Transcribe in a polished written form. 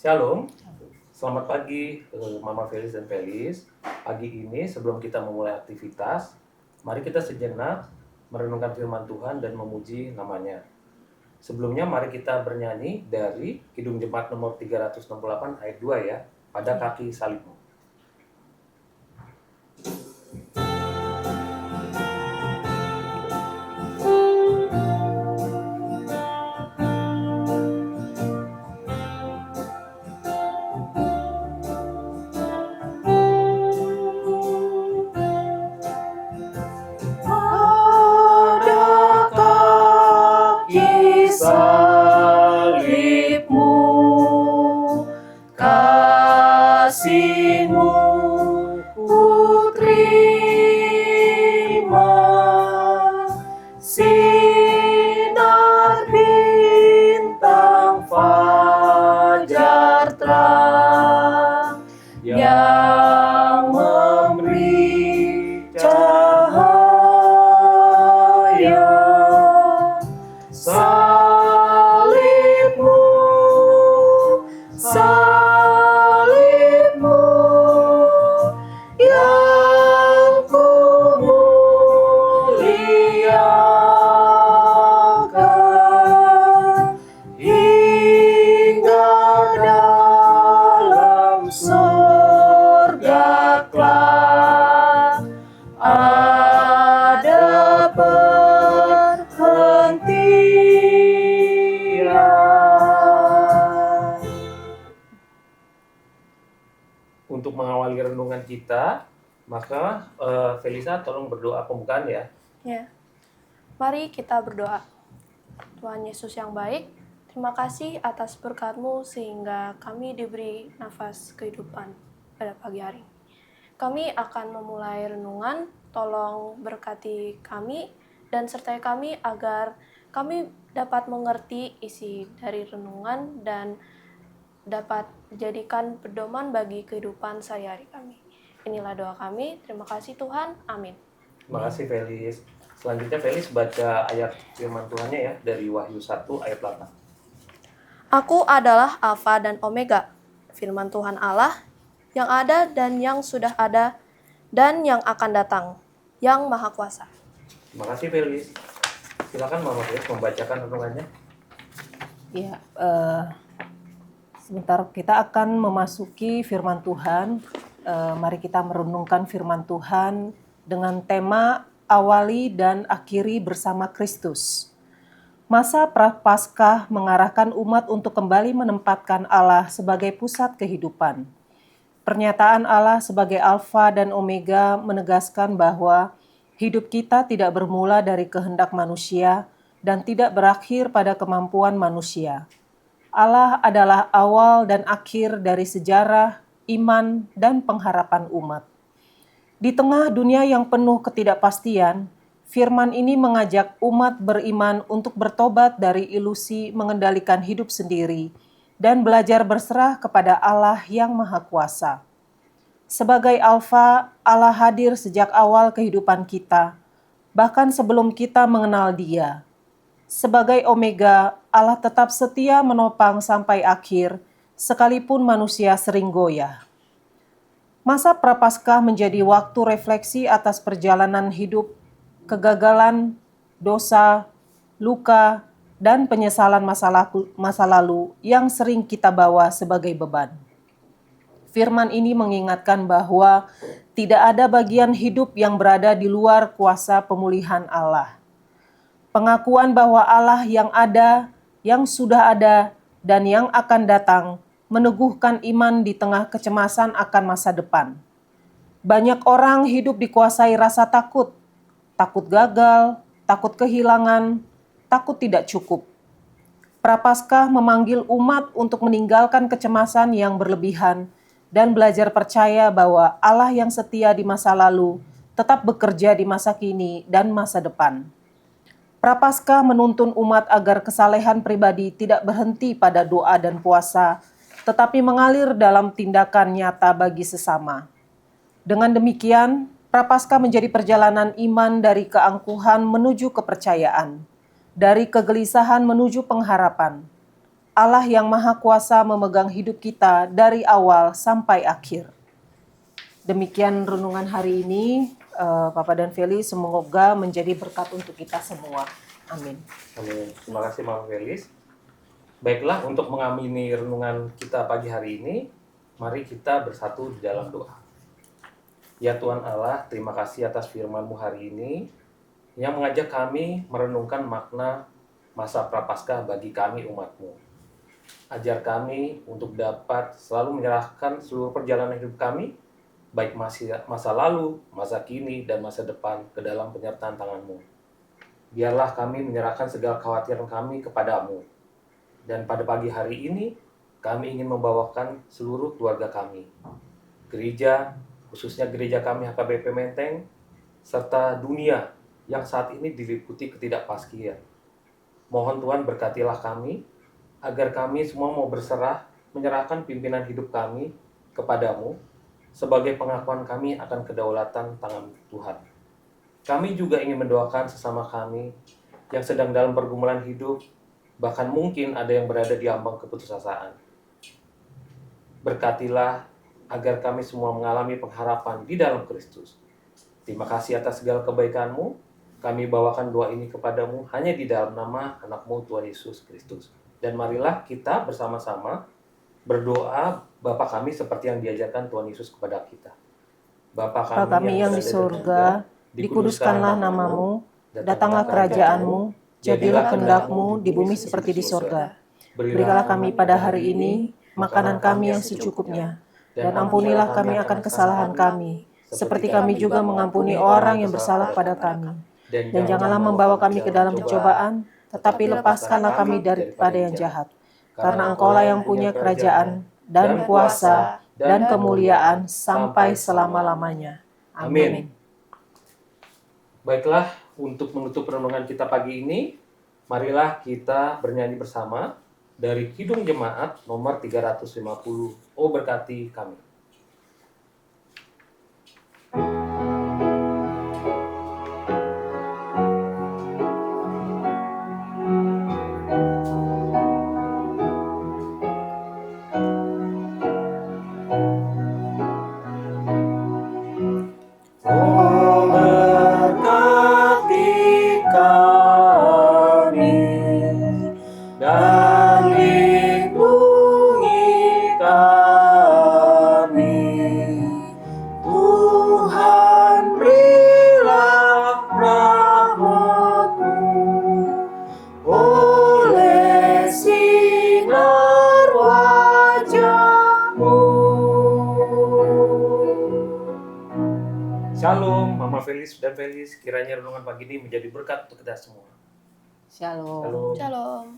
Shalom, selamat pagi Mama Felis dan Felis. Pagi ini sebelum kita memulai aktivitas, mari kita sejenak merenungkan firman Tuhan dan memuji namanya. Sebelumnya mari kita bernyanyi dari Kidung Jemaat nomor 368 ayat 2 ya, pada kaki salibmu. Salibmu, kasihmu ku terima, sinar bintang fajar terang yang memberi cahaya. Salibmu yang ku muliakan hingga dalam surga kelak ada Untuk mengawali renungan kita, maka Felisa tolong berdoa pembukaan ya. Ya, mari kita berdoa. Tuhan Yesus yang baik, terima kasih atas berkat-Mu sehingga kami diberi nafas kehidupan pada pagi hari. Kami akan memulai renungan, tolong berkati kami dan sertai kami agar kami dapat mengerti isi dari renungan dan dapat dijadikan pedoman bagi kehidupan sehari-hari kami. Inilah doa kami, terima kasih Tuhan, amin. Terima kasih Felis. Selanjutnya Felis baca ayat firman Tuhannya ya, dari Wahyu 1 ayat 8. Aku adalah Alfa dan Omega, firman Tuhan Allah, yang ada dan yang sudah ada, dan yang akan datang, yang Maha Kuasa. Terima kasih Felis. Silakan Mama Felis membacakan renungannya. Ya, sebentar kita akan memasuki firman Tuhan. Mari kita merenungkan firman Tuhan dengan tema awali dan akhiri bersama Kristus. Masa Prapaskah mengarahkan umat untuk kembali menempatkan Allah sebagai pusat kehidupan. Pernyataan Allah sebagai Alfa dan Omega menegaskan bahwa hidup kita tidak bermula dari kehendak manusia dan tidak berakhir pada kemampuan manusia. Allah adalah awal dan akhir dari sejarah, iman, dan pengharapan umat. Di tengah dunia yang penuh ketidakpastian, firman ini mengajak umat beriman untuk bertobat dari ilusi mengendalikan hidup sendiri dan belajar berserah kepada Allah yang Maha Kuasa. Sebagai Alfa, Allah hadir sejak awal kehidupan kita, bahkan sebelum kita mengenal Dia. Sebagai Omega, Allah tetap setia menopang sampai akhir, sekalipun manusia sering goyah. Masa Prapaskah menjadi waktu refleksi atas perjalanan hidup, kegagalan, dosa, luka, dan penyesalan masa lalu yang sering kita bawa sebagai beban. Firman ini mengingatkan bahwa tidak ada bagian hidup yang berada di luar kuasa pemulihan Allah. Pengakuan bahwa Allah yang ada, yang sudah ada, dan yang akan datang meneguhkan iman di tengah kecemasan akan masa depan. Banyak orang hidup dikuasai rasa takut gagal, takut kehilangan, takut tidak cukup. Prapaskah memanggil umat untuk meninggalkan kecemasan yang berlebihan dan belajar percaya bahwa Allah yang setia di masa lalu tetap bekerja di masa kini dan masa depan. Prapaskah menuntun umat agar kesalehan pribadi tidak berhenti pada doa dan puasa, tetapi mengalir dalam tindakan nyata bagi sesama. Dengan demikian, Prapaskah menjadi perjalanan iman dari keangkuhan menuju kepercayaan, dari kegelisahan menuju pengharapan. Allah yang Maha Kuasa memegang hidup kita dari awal sampai akhir. Demikian renungan hari ini, Papa dan Feli, semoga menjadi berkat untuk kita semua. Amin. Amin. Terima kasih Mama Felis. Baiklah, untuk mengamini renungan kita pagi hari ini, mari kita bersatu di dalam doa. Ya Tuhan Allah, terima kasih atas firman-Mu hari ini yang mengajak kami merenungkan makna masa prapaskah bagi kami umat-Mu. Ajar kami untuk dapat selalu menyerahkan seluruh perjalanan hidup kami, baik masa lalu, masa kini, dan masa depan ke dalam penyertaan tangan-Mu. Biarlah kami menyerahkan segala kekhawatiran kami kepadamu. Dan pada pagi hari ini, kami ingin membawakan seluruh keluarga kami, gereja, khususnya gereja kami HKBP Menteng, serta dunia yang saat ini diliputi ketidakpastian. Mohon Tuhan berkatilah kami, agar kami semua mau berserah, menyerahkan pimpinan hidup kami kepadamu, sebagai pengakuan kami akan kedaulatan tangan Tuhan. Kami juga ingin mendoakan sesama kami yang sedang dalam pergumulan hidup, bahkan mungkin ada yang berada di ambang keputusasaan. Berkatilah agar kami semua mengalami pengharapan di dalam Kristus. Terima kasih atas segala kebaikan-Mu. Kami bawakan doa ini kepadamu hanya di dalam nama anak-Mu Tuhan Yesus Kristus. Dan marilah kita bersama-sama berdoa Bapa kami seperti yang diajarkan Tuhan Yesus kepada kita. Bapa kami yang di surga, dikuduskanlah nama-Mu, datanglah kerajaan-Mu, jadilah kehendak-Mu di bumi seperti di surga. Berilah kami pada hari ini makanan kami yang secukupnya, dan ampunilah kami akan kesalahan kami, seperti kami juga mengampuni orang yang bersalah pada kami. Dan janganlah membawa kami ke dalam pencobaan, tetapi lepaskanlah kami daripada yang jahat. Karena Engkau-lah yang punya kerajaan, dan kuasa, dan kemuliaan sampai selama-lamanya. Amin. Baiklah, untuk menutup renungan kita pagi ini, marilah kita bernyanyi bersama dari Kidung Jemaat nomor 350, Oh berkati kami. Oh berkati kami dan lindungi kami, Tuhan berilah rahmat-Mu oleh sinar wajah-Mu. Shalom, Mama Felis dan Felis, kiranya renungan pagi ini menjadi berkat untuk kita semua. Shalom. Shalom.